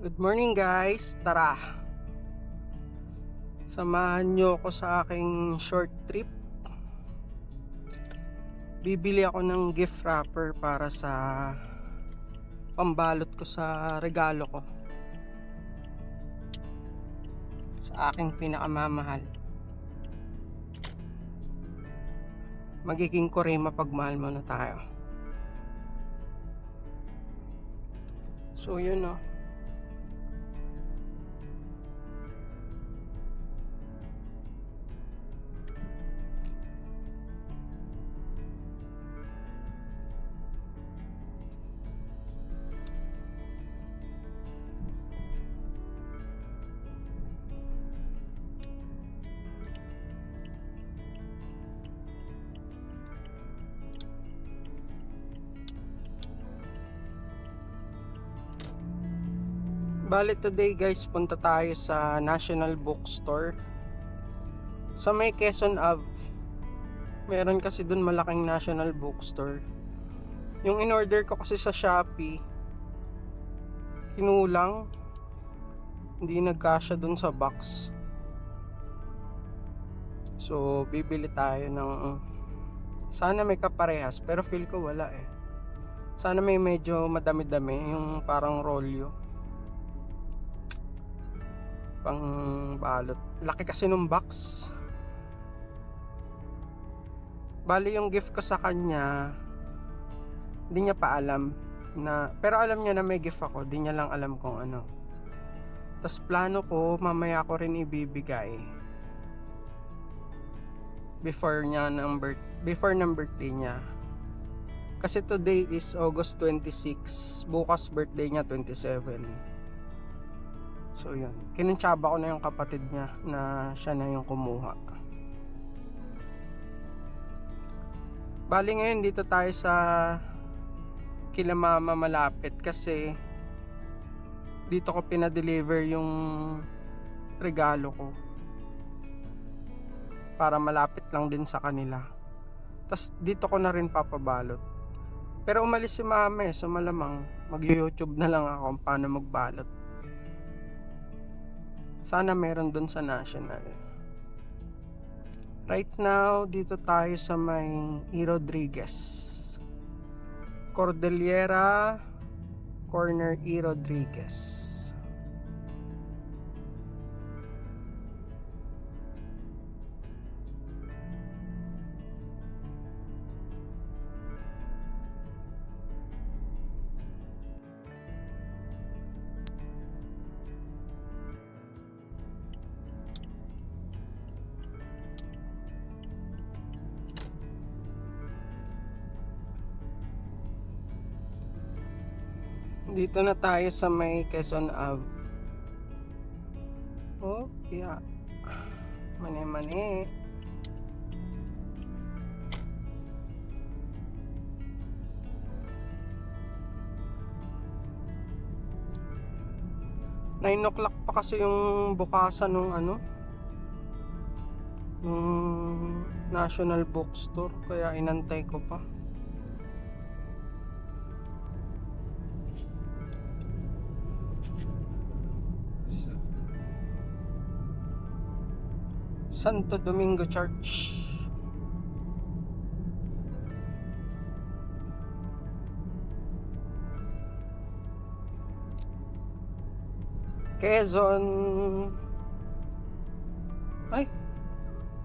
Good morning guys, tara samahan nyo ako sa aking short trip. Bibili ako ng gift wrapper para sa pambalot ko sa regalo ko sa aking pinakamamahal. Magiging Korema pagmahal mo na tayo. So yun o. Bali today guys, punta tayo sa National Bookstore sa may Quezon Ave. Meron kasi dun malaking National Bookstore. Yung in-order ko kasi sa Shopee, kinulang, hindi nagkasya dun sa box. So bibili tayo ng sana may kaparehas, pero feel ko wala eh. Sana may medyo madami-dami, yung parang rolyo pang balot. Laki kasi nung box. Bali yung gift ko sa kanya, hindi niya pa alam na, pero alam niya na may gift ako, di niya lang alam kung ano. Tas plano ko mamaya ko rin ibibigay before ng birthday niya. Kasi today is August 26, bukas birthday niya 27. So yun, kinuntsaba ko na yung kapatid niya na siya na yung kumuha. Bali ngayon dito tayo sa kila mama malapit kasi dito ko pinadeliver yung regalo ko para malapit lang din sa kanila. Tas dito ko na rin papabalot. Pero umalis si mama eh, so malamang mag-YouTube na lang ako kung paano magbalot. Sana meron dun sa National. Right now, dito tayo sa may E. Rodriguez, Cordillera Corner E. Rodriguez. Dito na tayo sa may Quezon Ave. Oh, yeah. Mani-mani. Nine o'clock pa kasi yung bukasan nung nung National Bookstore, kaya inantay ko pa. Santo Domingo Church. Quezon. Ay,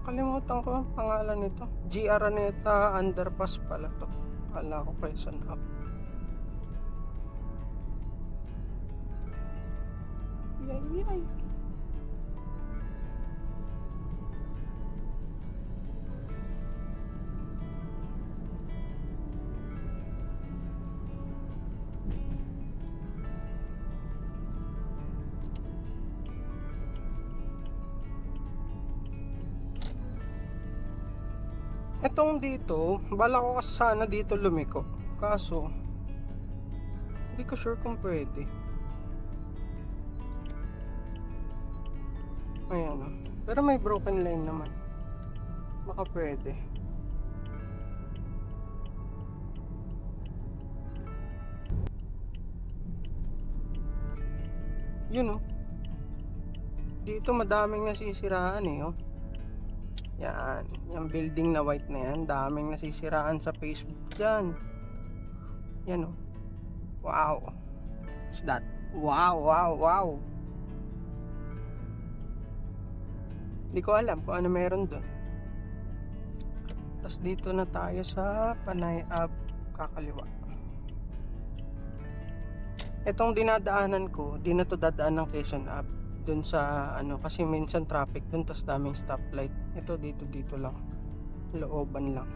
kalimutan ko ang pangalan nito. G. Araneta Underpass pala to. Kala ko Quezon Ave. Yay. Etong dito, bala ko kasi sana dito lumiko. Kaso, hindi ko sure kung pwede. Ayan o. Pero may broken line naman. Baka pwede. Yun oh. Dito madaming nasisiraan eh oh. Yan, yung building na white na yan, daming nasisiraan sa Facebook dyan. Yan oh. Wow. What's that? Wow, wow, wow. Hindi ko alam kung ano meron doon. Tapos dito na tayo sa Panay Ave, kakaliwa. Itong dinadaanan ko, di na to dadaan ng Quezon Ave. Doon sa ano, kasi minsan traffic doon, tapos daming stoplight. Ito dito lang. Looban lang.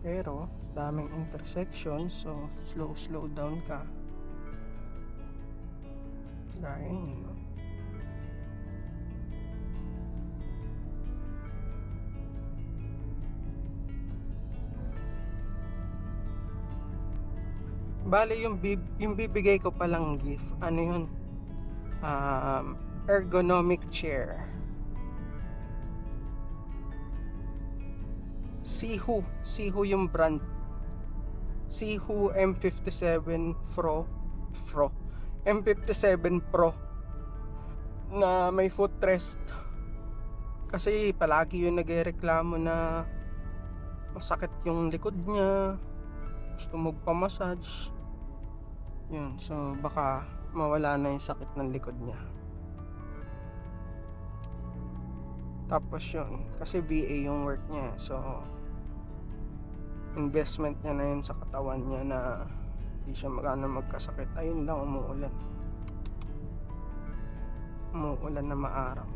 Pero daming intersection, so slow down ka. Gaya yun, no? Bale yung bibigay ko palang gift, ano yun? Ergonomic chair. Sihu yung brand. Sihu M57 M57 Pro na may footrest. Kasi palagi yung nagrereklamo na masakit yung likod niya, gusto magpa-massage. Yun, so baka mawala na yung sakit ng likod niya. Tapos yun, kasi VA yung work niya, so investment niya na yun sa katawan niya na hindi siya magkasakit. Ayun lang, umuulan na maaraw.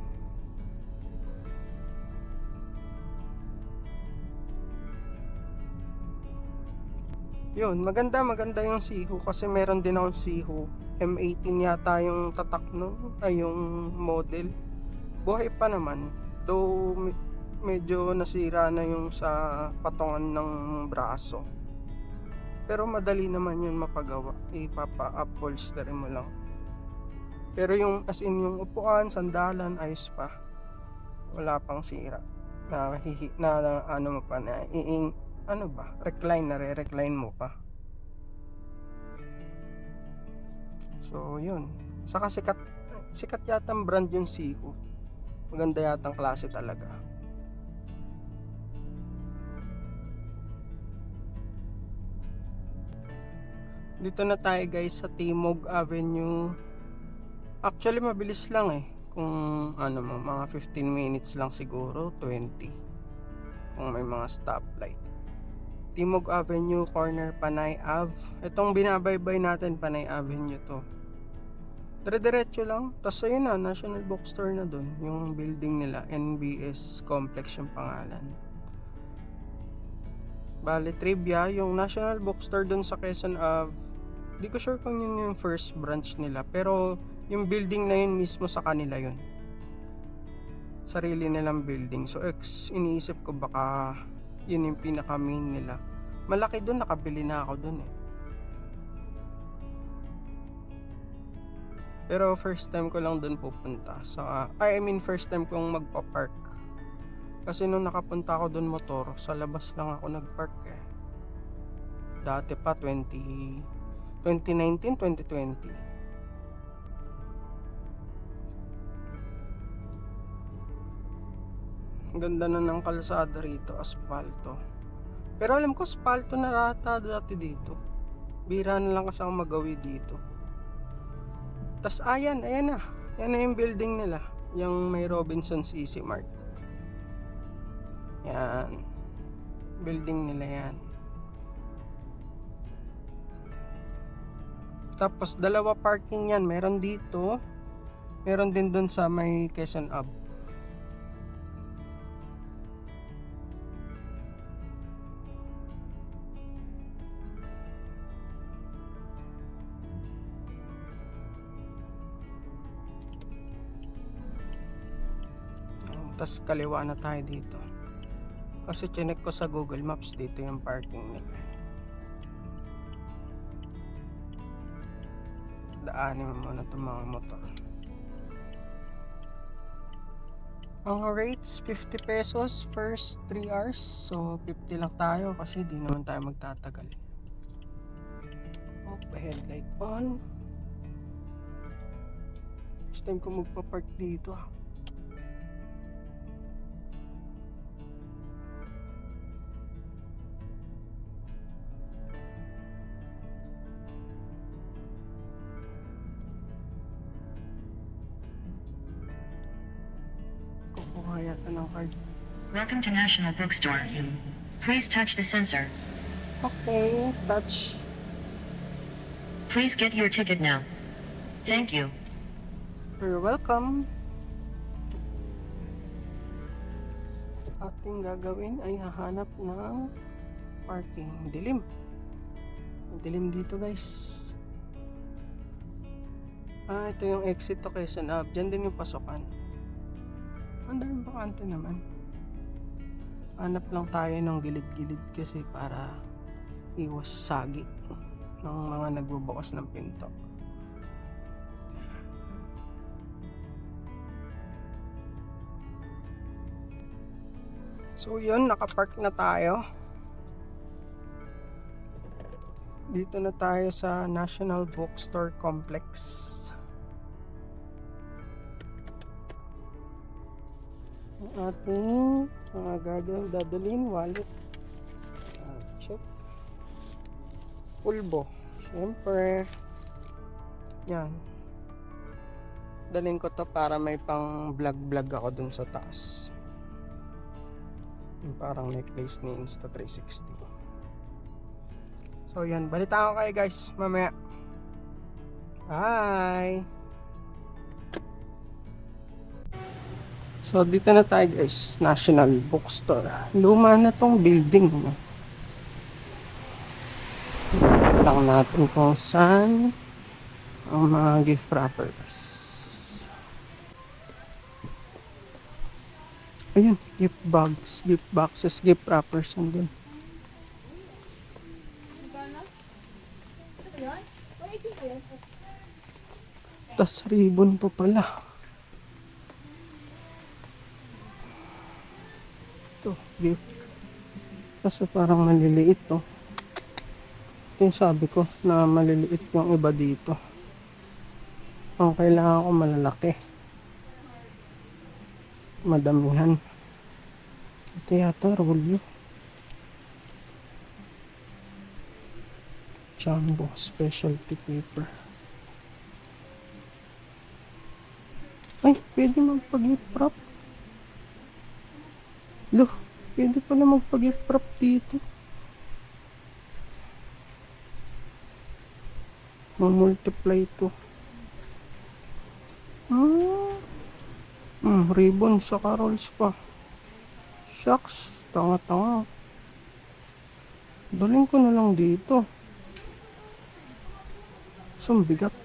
Yun, maganda yung Sihu, kasi meron din akong Sihu M18 yata yung tatak nun, ay yung model. Buhay pa naman, though medyo nasira na yung sa patungan ng braso, pero madali naman yun mapagawa, ipapa-upholster mo lang. Pero yung as in yung upuan, sandalan, ayos pa, wala pang sira na ano mo pa na ano ba, recline mo pa. So yun, saka sikat yatang brand yung Sihu, maganda yatang klase talaga. Dito na tayo guys sa Timog Avenue. Actually mabilis lang eh, kung ano mo, mga 15 minutes lang siguro, 20 kung may mga stoplight. Timog Avenue, corner Panay Ave. Itong binabaybay natin, Panay Avenue to. Dire-diretso lang. Tapos ayun na, National Bookstore na dun. Yung building nila, NBS Complex yung pangalan. Bale, trivia, yung National Bookstore dun sa Quezon Ave, di ko sure kung yun yung first branch nila, pero yung building na yun mismo sa kanila yun. Sarili nilang building. So iniisip ko baka yun yung pinaka main nila. Malaki dun, nakabili na ako dun eh. Pero first time ko lang dun pupunta. So, first time kong magpa-park. Kasi nung nakapunta ako dun motor, sa labas lang ako nag-park eh. Dati pa 2019, 2020. Ang ganda na ng kalsada rito, aspalto. Pero alam ko aspalto na rata dati dito. Bira na lang kasi ang magawi dito. Tas ayan na. Yan na yung building nila, yung may Robinsons Easy Mart. Yan. Building nila yan. Tapos dalawa parking yan, meron dito, meron din dun sa may Quezon Ave. Tapos kaliwa na tayo dito. Kasi chinek ko sa Google Maps, dito yung parking nila. Daanin mo muna itong mga motor. Ang rates 50 pesos first 3 hours. So 50 lang tayo kasi di naman tayo magtatagal. Headlight on. First time ko magpa-park dito. Kukuha yata ng card. Welcome to National Bookstore. Please touch the sensor. Okay, touch. Please get your ticket now. Thank you. You're welcome. Ating gagawin ay hahanap ng parking. Dilim. Dilim dito, guys. Ito yung exit to Quezon Ave. Diyan din yung pasukan. Ang daming bakante naman. Hanap lang tayo ng gilid-gilid kasi para iwas sagi ng mga nagbubukas ng pinto. So yun, nakapark na tayo. Dito na tayo sa National Bookstore Complex. Ang ating mga gagawin dadalhin, wallet. Check. Pulbo. Siyempre. Yan. Dalhin ko to para may pang vlog ako dun sa taas. Yung parang necklace ni Insta360. So yan, balitaan ko kayo guys mamaya. Bye! So dito na tayo guys, National Bookstore. Luma na tong building. Lang natin kung saan ang mga gift wrappers. Ayun, gift bags, gift boxes, gift wrappers nandun. Tas ribbon pa pala. Ito, gift. Kasi parang maliliit to. Ito yung sabi ko na maliliit yung iba dito. Ang kailangan ko malalaki. Madamihan. Ito yata rolyo. Jumbo specialty paper. Ay, pwede magpag-gift wrap. Loh, pwede pala magpag-gift wrap dito. Multiply to. Ribbon sa carols pa. Shucks, tanga-tanga. Dalhin ko na lang dito. Ang bigat.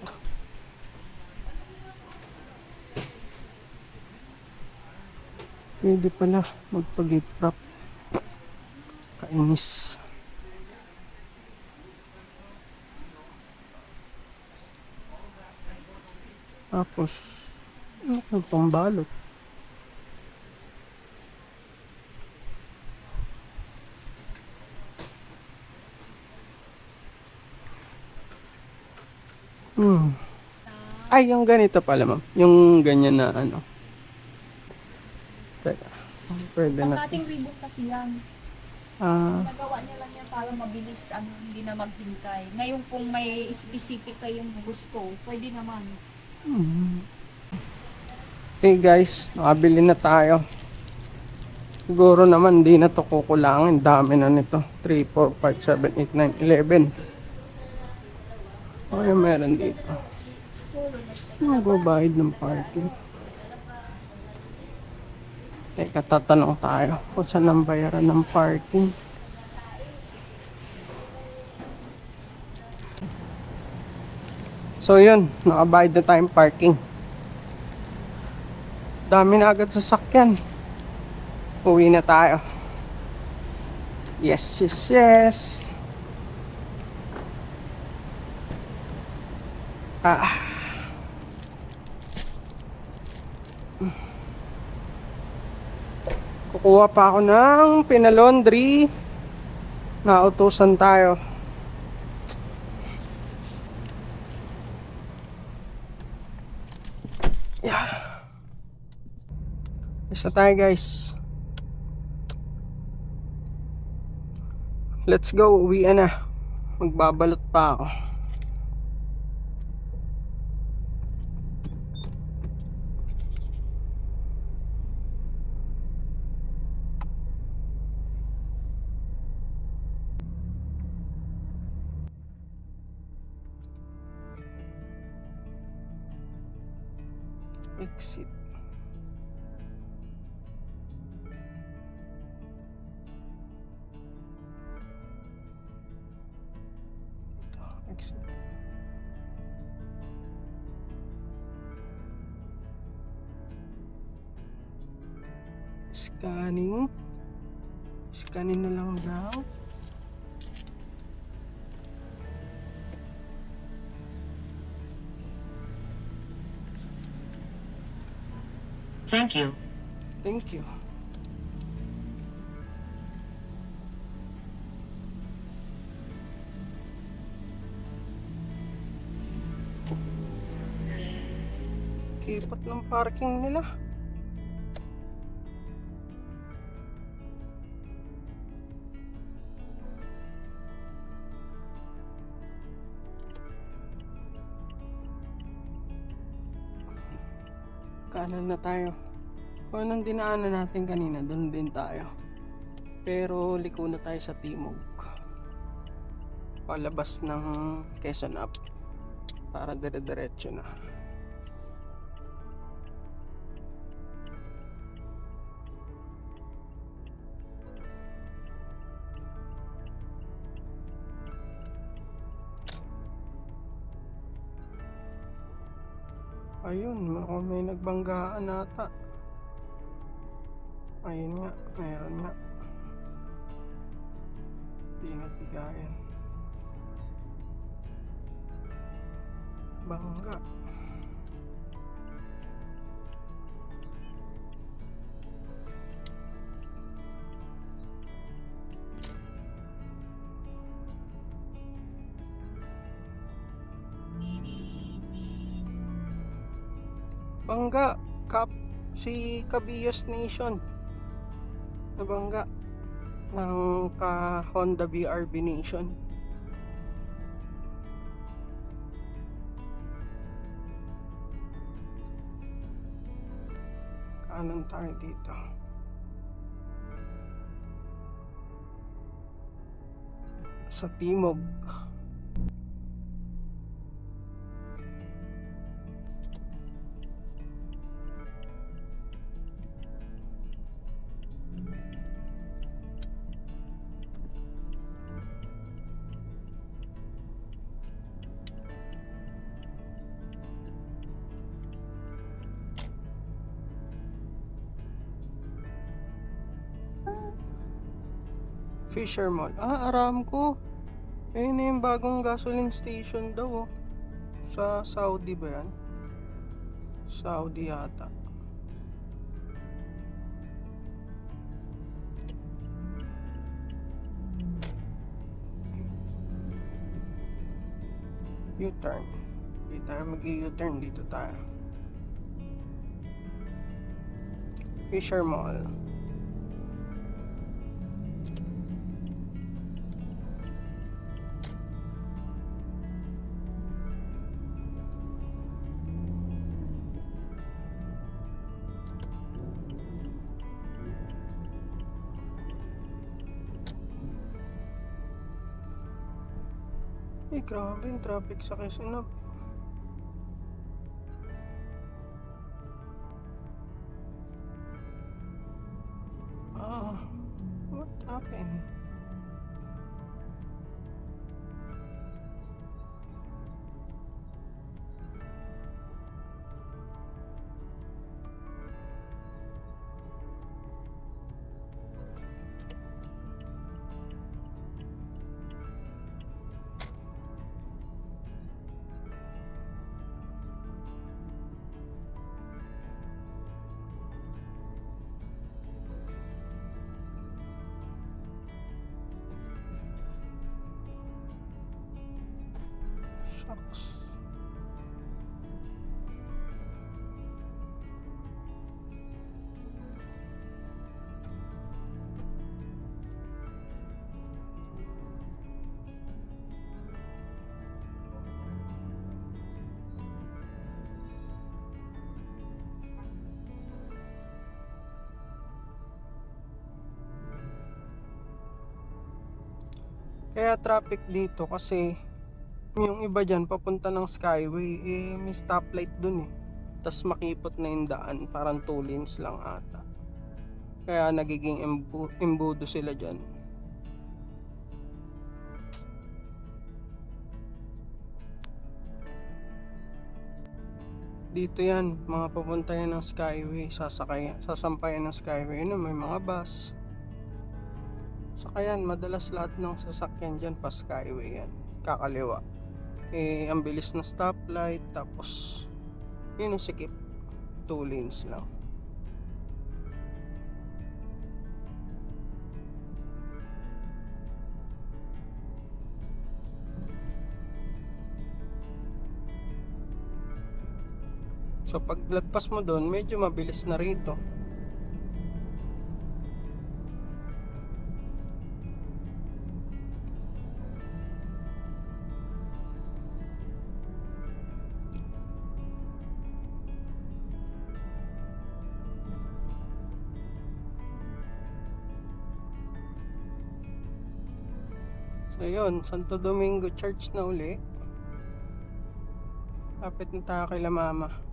Pwede pala magpag-gift wrap. Kainis. Tapos, ano kang pambalot? Ay, yung ganito pala ma'am. Yung ganyan na ano. Pwede na. Pang ating ribbon kasi yan. Nagawa niya lang yan para mabilis, hindi na maghintay. Ngayon kung may specific kayong gusto, pwede naman. Okay guys, nakabili na tayo. Siguro naman di na to kukulangin. Dami na nito. 3, 4, 5, 7, 8, 9, 11. O yung meron dito. Magbabayad ng parking. Teka, tatanong tayo kung saan ang bayaran ng parking. So yun, nakabayad na tayong parking. Dami na agad sasakyan. Uwi na tayo. Yes. Kukuha pa ako ng pinalaundry. Nautusan tayo. Yeah. Isa tayo guys. Let's go, uwi na. Magbabalot pa ako. Exit. Exit. Scanning. Scanning na lang daw. Thank you. Thank you. Kipat ng parking nila. Kanan na tayo. Kung anong dinaanan natin kanina, doon din tayo. Pero liko na tayo sa timog. Palabas ng Quezon Up. Para dire-diretso na. Ayun, mukhang may nagbanggaan ata. Ayun nga, meron nga. Di nabigayan. Bangga. Bangga, si Cabiyas Nation. Nabangga ng Honda BRB Nation. Kanan tayo dito. Sa timog. Fisher Mall. Aramco. Ayun na yung bagong gasoline station daw. Sa Saudi ba yan? Saudi yata. U-turn. Hindi tayo mag-U-turn. Dito tayo. Fisher Mall. Grabe yung traffic sa Quezon Up. What happened? Shucks. Kaya traffic dito kasi yung iba dyan papunta ng Skyway may stoplight dun eh. Tas makipot na yung daan, parang 2 lanes lang ata. Kaya nagiging imbudo sila dyan. Dito yan, mga papunta yan ng Skyway, sasampayan ng Skyway. Yun, may mga bus. Sakayan, madalas lahat ng sasakyan dyan pa Skyway yan. Kakaliwa. Ang bilis na stoplight, tapos yun ang sikip. 2 lanes lang. So pag lagpas mo doon, medyo mabilis na rito. So yun, Santo Domingo Church na uli. Lapit na tayo kay La Mama.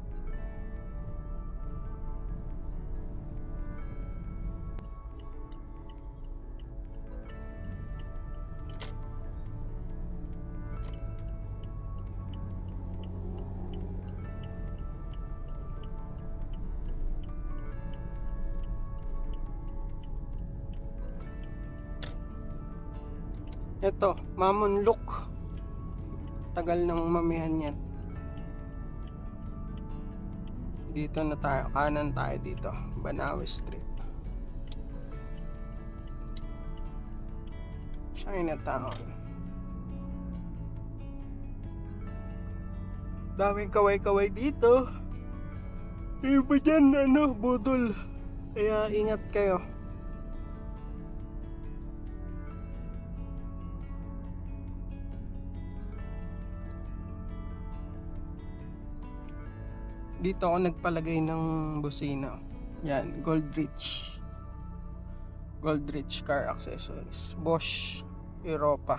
Ito, Mamunluk. Tagal ng mamihan yan. Dito na tayo, kanan tayo dito, Banawe Street. Chinatown. Daming kaway-kaway dito. Iba dyan, budol. Kaya ingat kayo. Dito ako nagpalagay ng busina. Yan, Goldrich Car Accessories. Bosch Europa.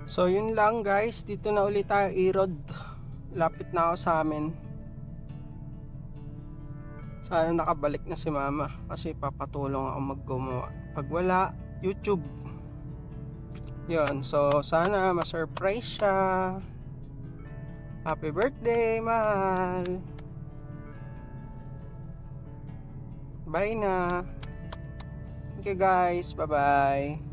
So yun lang guys, dito na ulit tayo Erod. Lapit na ako sa amin. Sana nakabalik na si Mama kasi papatulong ako maggumawa. Pag wala, YouTube. Yun, so sana ma-surprise siya. Happy birthday, mahal. Bye na. Okay guys, bye-bye.